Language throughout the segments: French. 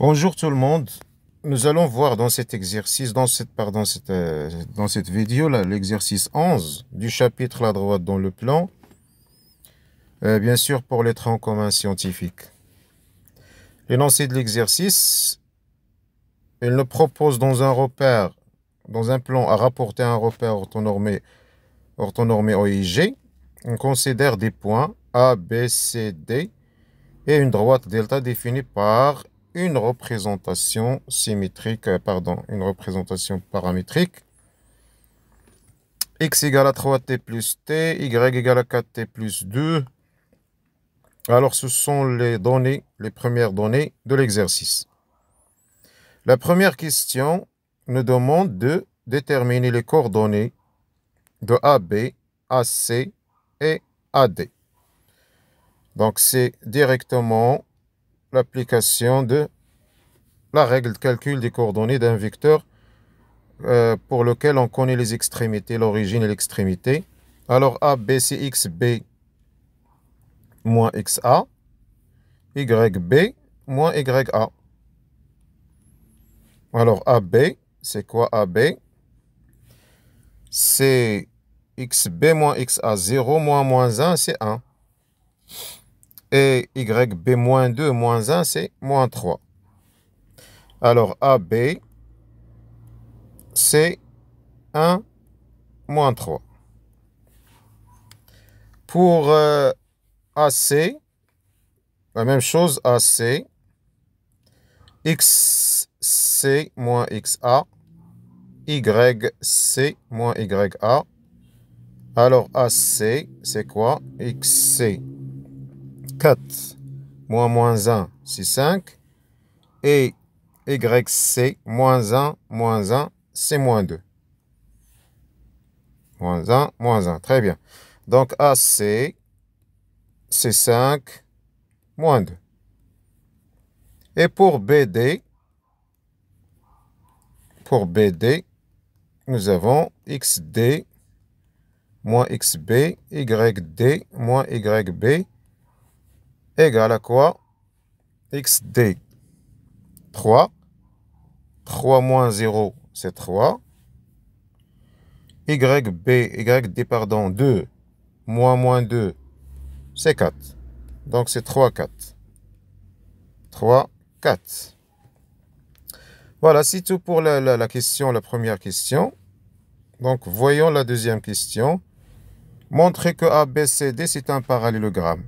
Bonjour tout le monde. Nous allons voir dans cet exercice, dans cette vidéo, l'exercice 11 du chapitre La droite dans le plan, bien sûr pour les traits en commun scientifiques. L'énoncé de l'exercice, il nous propose dans un plan à rapporter un repère orthonormé OIG. On considère des points A, B, C, D et une droite delta définie par une représentation une représentation paramétrique. X égale à 3t plus t, y égale à 4t plus 2. Alors, ce sont les premières données de l'exercice. La première question nous demande de déterminer les coordonnées de AB, AC et AD. Donc, c'est directement l'application de la règle de calcul des coordonnées d'un vecteur pour lequel on connaît les extrémités, l'origine et l'extrémité. Alors, AB, c'est XB moins XA, YB moins YA. Alors, AB, c'est quoi AB? C'est XB moins XA, 0 moins 1, c'est 1. Et YB moins 2 moins 1, c'est moins 3. Alors, AB, c'est 1 moins 3. Pour AC, la même chose, AC, XC moins XA, YC moins YA. Alors, AC, c'est quoi? XC, 4 moins 1, c'est 5. Et YC, moins 1, c'est moins 2. Moins 1, très bien. Donc, AC, c'est 5, moins 2. Et pour BD, nous avons XD moins XB, YD moins YB, égale à quoi? XD, 3. 3 moins 0, c'est 3. YD, pardon, 2, moins 2, c'est 4. Donc, c'est 3, 4. 3, 4. Voilà, c'est tout pour la première question. Donc, voyons la deuxième question. Montrer que ABCD, c'est un parallélogramme.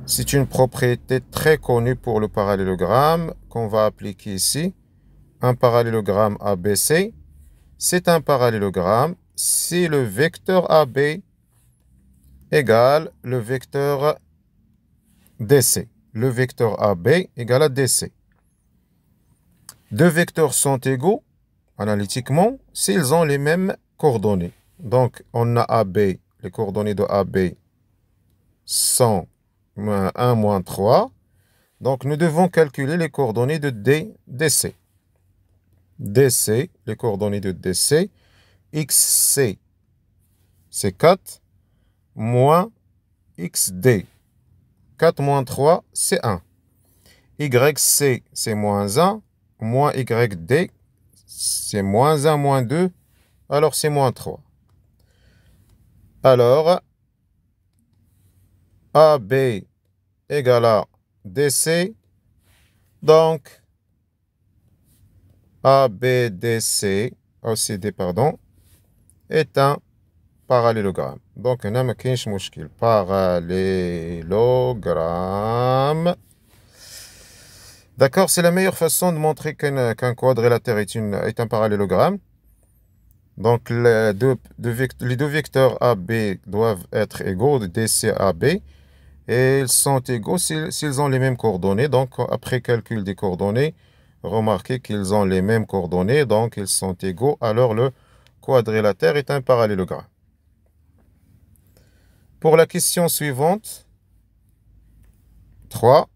C'est une propriété très connue pour le parallélogramme qu'on va appliquer ici. Un parallélogramme ABC, c'est un parallélogramme si le vecteur AB égale le vecteur DC. Le vecteur AB égale à DC. Deux vecteurs sont égaux, analytiquement, s'ils ont les mêmes coordonnées. Donc, on a AB, les coordonnées de AB sont 1, moins 3. Donc, nous devons calculer les coordonnées de DC. DC, les coordonnées de DC, XC, c'est 4, moins XD. 4 moins 3, c'est 1. YC, c'est moins 1, moins YD, c'est moins 1, moins 2, alors c'est moins 3. Alors, AB égale à DC, donc ABDC, OCD, pardon, est un parallélogramme. Donc, on a un parallélogramme. D'accord, c'est la meilleure façon de montrer qu'un quadrilatère est un parallélogramme. Donc, les deux vecteurs AB doivent être égaux de DC AB. Et ils sont égaux s'ils ont les mêmes coordonnées. Donc, après calcul des coordonnées, remarquez qu'ils ont les mêmes coordonnées. Donc, ils sont égaux. Alors, le quadrilatère est un parallélogramme. Pour la question suivante, 3.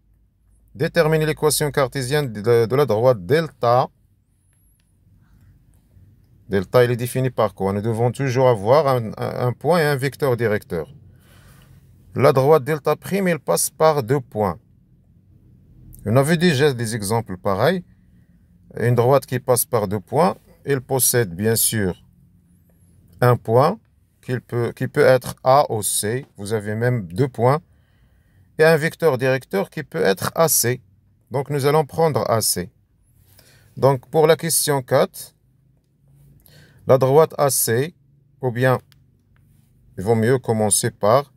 Déterminer l'équation cartésienne de la droite delta. Delta, il est défini par quoi? Nous devons toujours avoir un point et un vecteur directeur. La droite delta prime, elle passe par 2 points. On avait déjà des exemples pareils. Une droite qui passe par 2 points, elle possède bien sûr un point qui peut être A ou C. Vous avez même 2 points. Et un vecteur directeur qui peut être AC. Donc nous allons prendre AC. Donc pour la question 4, la droite AC, ou bien il vaut mieux commencer par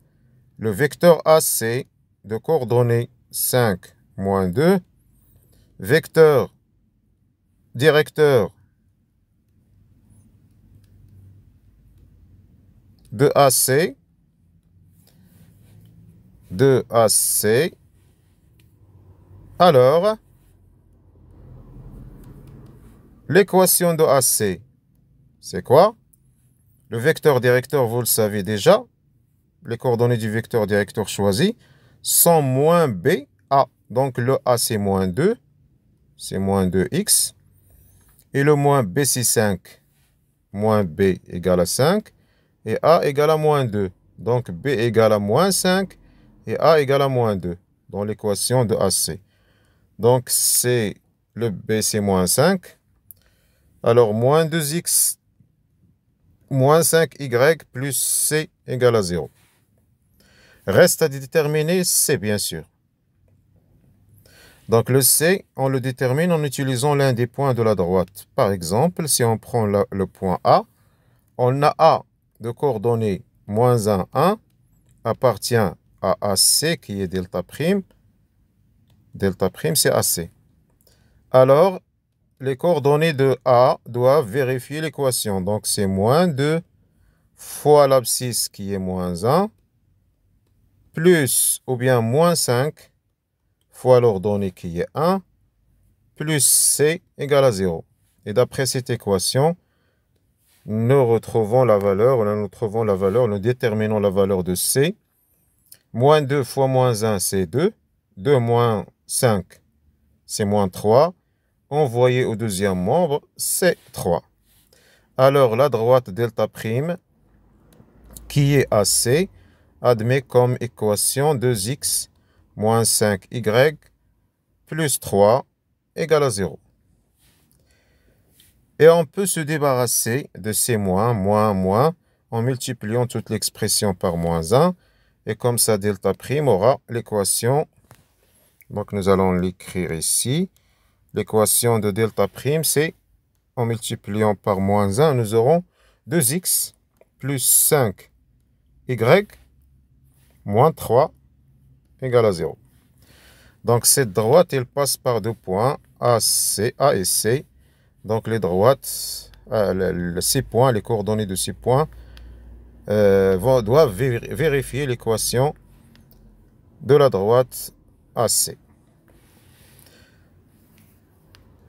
le vecteur AC de coordonnées 5, moins 2, vecteur directeur de AC, alors l'équation de AC, c'est quoi? Le vecteur directeur, vous le savez déjà, les coordonnées du vecteur directeur choisi sont moins B, A. Donc le A c'est moins 2, c'est moins 2x. Et le moins B c'est 5, moins B égale à 5. Et A égale à moins 2. Donc B égale à moins 5 et A égale à moins 2 dans l'équation de AC. Donc c'est le B c'est moins 5. Alors moins 2x moins 5y plus C égale à 0. Reste à déterminer C, bien sûr. Donc le C, on le détermine en utilisant l'un des points de la droite. Par exemple, si on prend le point A, on a A de coordonnées moins 1, 1, appartient à AC qui est delta prime. Delta prime, c'est AC. Alors, les coordonnées de A doivent vérifier l'équation. Donc c'est moins 2 fois l'abscisse qui est moins 1, plus ou bien moins 5 fois l'ordonnée qui est 1, plus C égale à 0. Et d'après cette équation, nous déterminons la valeur de C. Moins 2 fois moins 1, c'est 2. 2 moins 5, c'est moins 3. Envoyé au deuxième membre, c'est 3. Alors, la droite delta prime, qui est AC, admet comme équation 2x moins 5y plus 3 égale à 0. Et on peut se débarrasser de ces moins, moins, en multipliant toute l'expression par moins 1. Et comme ça, delta prime aura l'équation. Donc, nous allons l'écrire ici. L'équation de delta prime, c'est en multipliant par moins 1, nous aurons 2x plus 5y moins 3 égale à 0. Donc, cette droite, elle passe par 2 points, A et C. Donc, les droites, ces points, les coordonnées de ces points, doivent vérifier l'équation de la droite AC.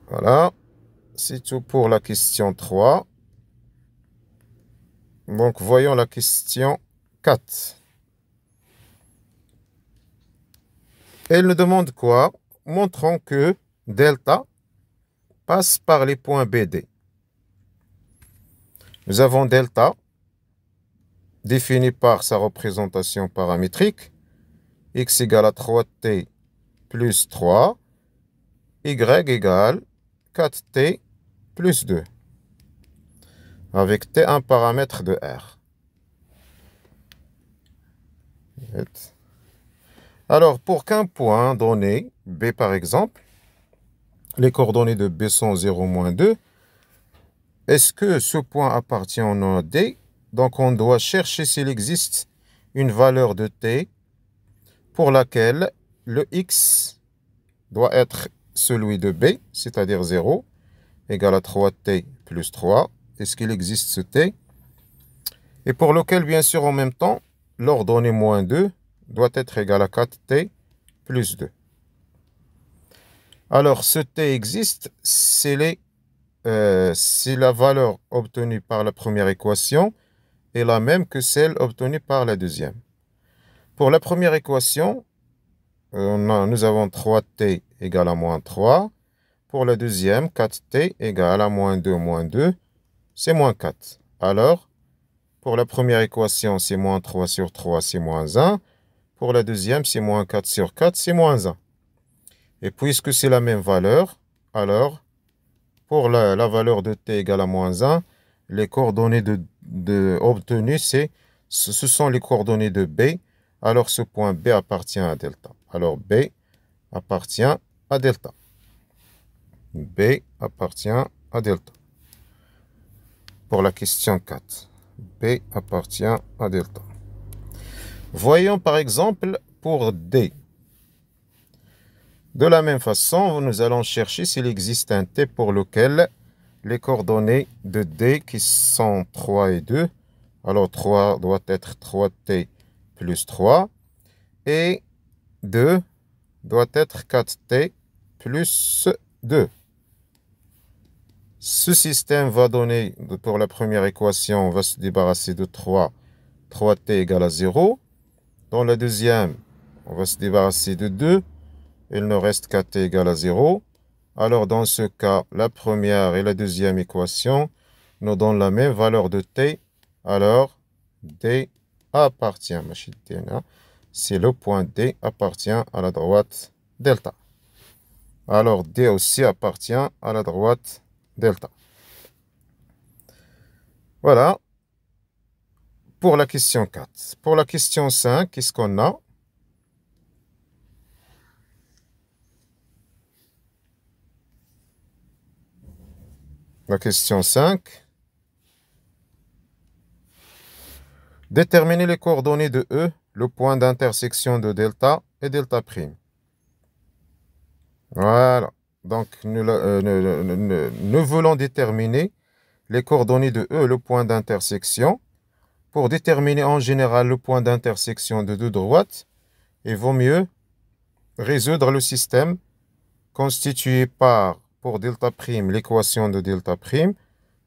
Voilà, c'est tout pour la question 3. Donc, voyons la question 4. Elle nous demande quoi? Montrons que delta passe par les points BD. Nous avons delta défini par sa représentation paramétrique, x égale à 3t plus 3, y égale 4t plus 2, avec t un paramètre de R. Alors, pour qu'un point donné, B par exemple, les coordonnées de B sont 0, moins 2, est-ce que ce point appartient au node D? Donc, on doit chercher s'il existe une valeur de t pour laquelle le x doit être celui de B, c'est-à-dire 0, égale à 3t plus 3. Est-ce qu'il existe ce t? Et pour lequel, bien sûr, en même temps, l'ordonnée moins 2 doit être égal à 4t plus 2. Alors, ce t existe, c'est la valeur obtenue par la première équation est la même que celle obtenue par la deuxième. Pour la première équation, nous avons 3t égale à moins 3. Pour la deuxième, 4t égale à moins 2, c'est moins 4. Alors, pour la première équation, c'est moins 3 sur 3, c'est moins 1. Pour la deuxième, c'est moins 4 sur 4, c'est moins 1. Et puisque c'est la même valeur, alors, pour la valeur de t égale à moins 1, les coordonnées obtenues, ce sont les coordonnées de B. Alors, ce point B appartient à delta. Alors, B appartient à delta. B appartient à delta. Pour la question 4. B appartient à delta. Voyons par exemple pour D. De la même façon, nous allons chercher s'il existe un T pour lequel les coordonnées de D qui sont 3 et 2. Alors 3 doit être 3T plus 3. Et 2 doit être 4T plus 2. Ce système va donner, pour la première équation, on va se débarrasser de 3. 3T égale à 0. Dans la deuxième, on va se débarrasser de 2. Il nous reste 4T égale à 0. Alors, dans ce cas, la première et la deuxième équation nous donnent la même valeur de T. Alors, D appartient, c'est le point D appartient à la droite delta. Alors, D aussi appartient à la droite delta. Voilà pour la question 4. Pour la question 5, qu'est-ce qu'on a? La question 5. Déterminer les coordonnées de E, le point d'intersection de delta et delta prime. Voilà. Donc, nous voulons déterminer les coordonnées de E, le point d'intersection. Pour déterminer en général le point d'intersection de deux droites, il vaut mieux résoudre le système constitué par, pour delta prime, l'équation de delta prime,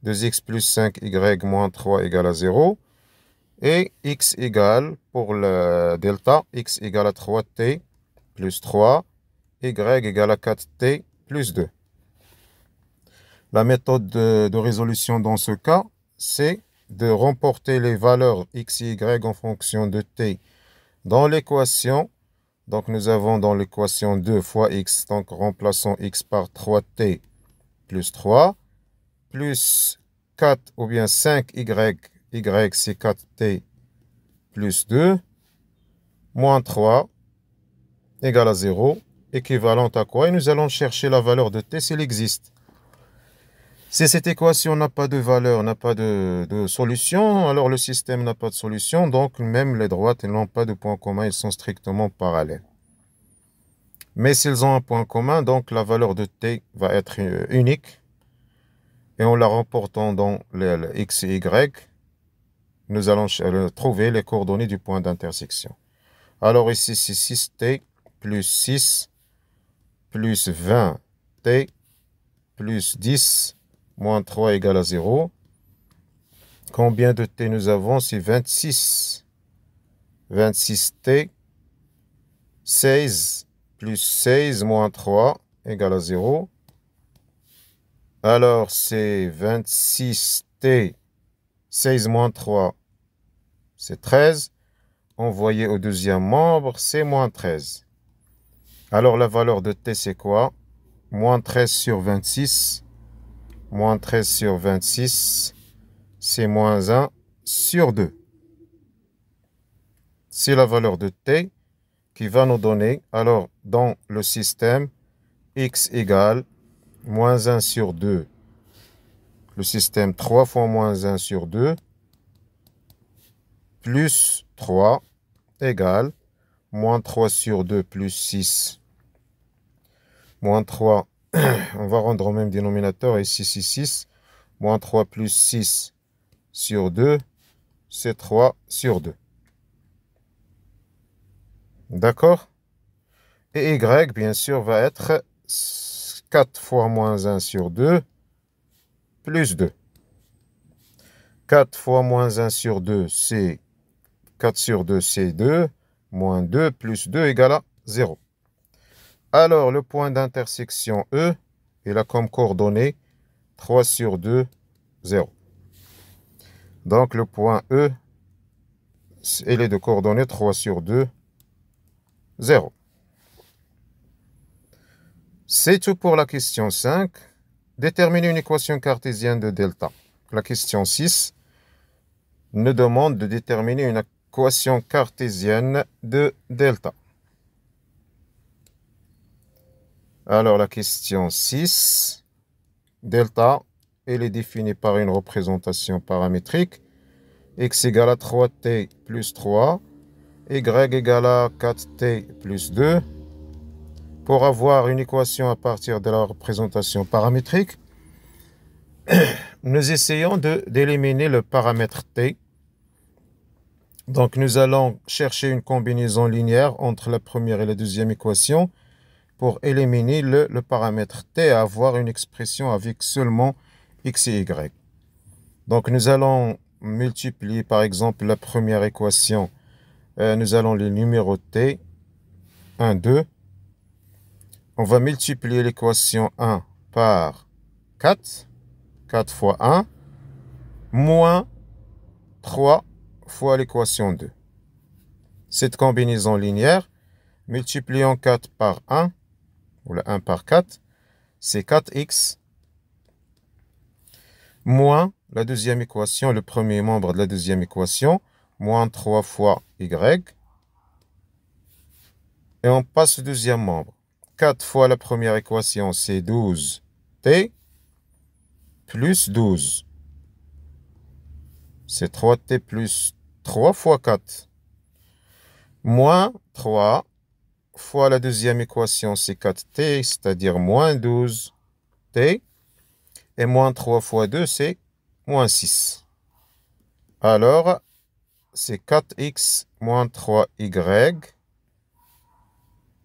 2x plus 5y moins 3 égale à 0. Et x égale, pour le delta, x égale à 3t plus 3, y égale à 4t plus 2. La méthode de résolution dans ce cas, c'est de remporter les valeurs x et y en fonction de t dans l'équation. Donc, nous avons dans l'équation 2 fois x, donc remplaçons x par 3t plus 3, plus 4 ou bien 5y, y c'est 4t plus 2, moins 3 égale à 0, équivalente à quoi? Et nous allons chercher la valeur de t s'il existe. Si cette équation n'a pas de valeur, n'a pas de solution, alors le système n'a pas de solution, donc même les droites n'ont pas de point commun, ils sont strictement parallèles. Mais s'ils ont un point commun, donc la valeur de t va être unique, et en la remportant dans le x et y, nous allons trouver les coordonnées du point d'intersection. Alors ici, c'est 6t plus 6 plus 20t plus 10 moins 3 égale à 0. Combien de t nous avons? C'est 26. 26t, 16 plus 16 moins 3 égale à 0. Alors, c'est 26t, 16 moins 3, c'est 13. Envoyé au deuxième membre, c'est moins 13. Alors, la valeur de t, c'est quoi? Moins 13 sur 26. Moins 13 sur 26, c'est moins 1 sur 2. C'est la valeur de t qui va nous donner, alors dans le système, x égale moins 1 sur 2. Le système 3 fois moins 1 sur 2, plus 3 égale moins 3 sur 2 plus 6. Moins 3, on va rendre au même dénominateur, ici c'est 6. Moins 3 plus 6 sur 2, c'est 3 sur 2. D'accord? Et y, bien sûr, va être 4 fois moins 1 sur 2, plus 2. 4 fois moins 1 sur 2, c'est 4 sur 2, c'est 2. Moins 2 plus 2 égale à 0. Alors, le point d'intersection E, il a comme coordonnée 3 sur 2, 0. Donc, le point E, il est de coordonnées 3 sur 2, 0. C'est tout pour la question 5. Déterminer une équation cartésienne de delta. La question 6 nous demande de déterminer une équation cartésienne de delta. Alors la question 6, delta, elle est définie par une représentation paramétrique. X égale à 3t plus 3, y égale à 4t plus 2. Pour avoir une équation à partir de la représentation paramétrique, nous essayons d'éliminer le paramètre t. Donc nous allons chercher une combinaison linéaire entre la première et la deuxième équation pour éliminer le paramètre t et avoir une expression avec seulement x et y. Donc nous allons multiplier par exemple la première équation, nous allons les numéroter 1, 2. On va multiplier l'équation 1 par 4, 4 fois 1, moins 3 fois l'équation 2. Cette combinaison linéaire, multipliant 4 par 1, ou le 1 par 4, c'est 4x, moins la deuxième équation, le premier membre de la deuxième équation, moins 3 fois y, et on passe au deuxième membre. 4 fois la première équation, c'est 12t, plus 12. C'est 3t plus 3 fois 4. Moins 3 fois la deuxième équation, c'est 4t, c'est-à-dire moins 12t. Et moins 3 fois 2, c'est moins 6. Alors, c'est 4x moins 3y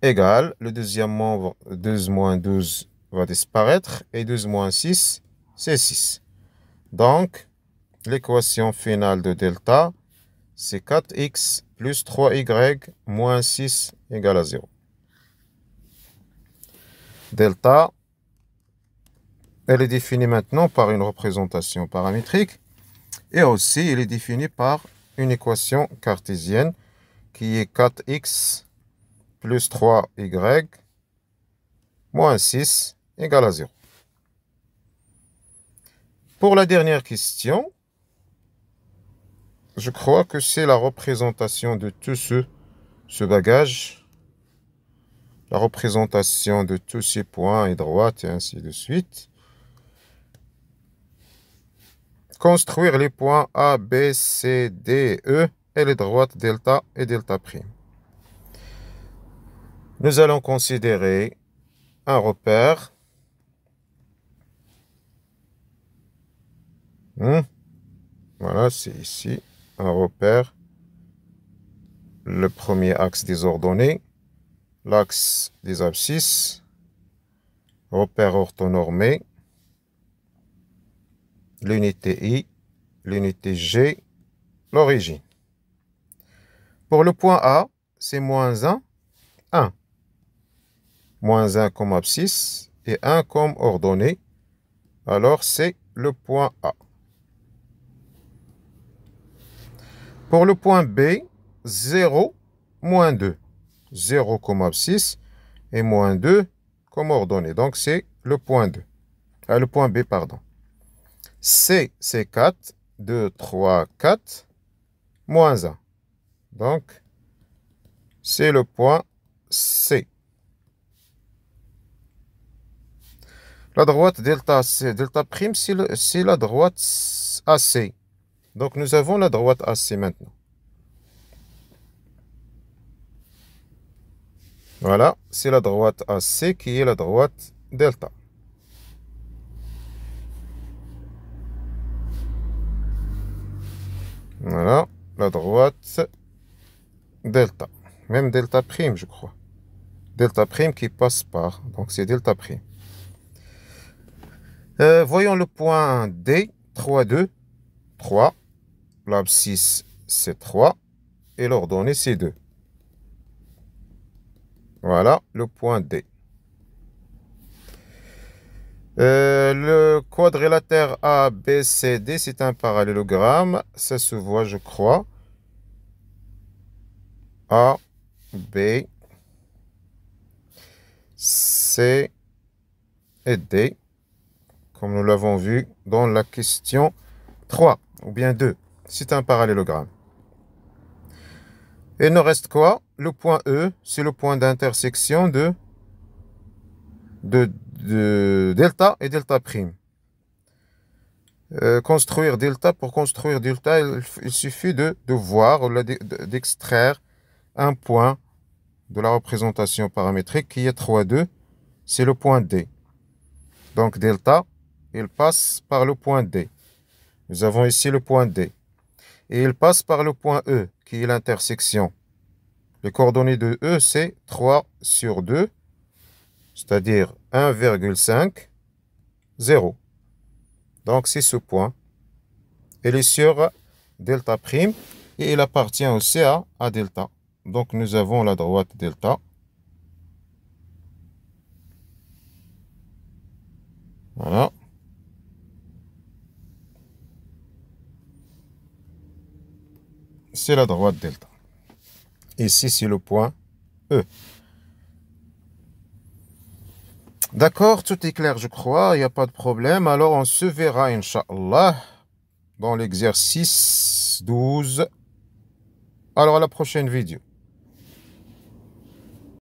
égale, le deuxième membre, 12 moins 12 va disparaître, et 12 moins 6, c'est 6. Donc, l'équation finale de delta, c'est 4x plus 3y moins 6 égale à 0. Delta, elle est définie maintenant par une représentation paramétrique, et aussi elle est définie par une équation cartésienne qui est 4x plus 3y moins 6 égale à 0. Pour la dernière question, je crois que c'est la représentation de tout ce bagage, la représentation de tous ces points et droites et ainsi de suite. Construire les points A, B, C, D, E et les droites delta et delta prime. Nous allons considérer un repère. Voilà, c'est ici un repère. Le premier axe des ordonnées, l'axe des abscisses, repère orthonormé, l'unité I, l'unité G, l'origine. Pour le point A, c'est moins 1, 1. Moins 1 comme abscisse et 1 comme ordonnée. Alors, c'est le point A. Pour le point B, 0, moins 2. 0 comme abscisse et moins 2 comme ordonnée. Donc, c'est le point 2. Le point B, pardon. C, c'est 4. 2, 3, 4. Moins 1. Donc, c'est le point C. La droite delta C, delta prime, c'est la droite AC. Donc, nous avons la droite AC maintenant. Voilà, c'est la droite AC qui est la droite delta. Voilà, la droite delta. Même delta prime, je crois. Delta prime qui passe par. Donc, c'est delta prime. Voyons le point D. 3, 2, 3. L'abscisse, c'est 3. Et l'ordonnée, c'est 2. Voilà, le point D. Le quadrilatère ABCD, c'est un parallélogramme. Ça se voit, je crois. A, B, C, et D, comme nous l'avons vu dans la question 3, ou bien 2. C'est un parallélogramme. Et il nous reste quoi? Le point E, c'est le point d'intersection de delta et delta prime. Construire delta, pour construire delta, il suffit de voir, d'extraire un point de la représentation paramétrique qui est 3, 2, c'est le point D. Donc delta, il passe par le point D. Nous avons ici le point D. Et il passe par le point E, qui est l'intersection. Les coordonnées de E, c'est 3 sur 2, c'est-à-dire 1,5, 0. Donc c'est ce point. Il est sur delta prime et il appartient aussi à delta. Donc nous avons la droite delta. Voilà. C'est la droite delta. Ici, c'est le point E. D'accord, tout est clair, je crois. Il n'y a pas de problème. Alors, on se verra, Inch'Allah, dans l'exercice 12. Alors, à la prochaine vidéo.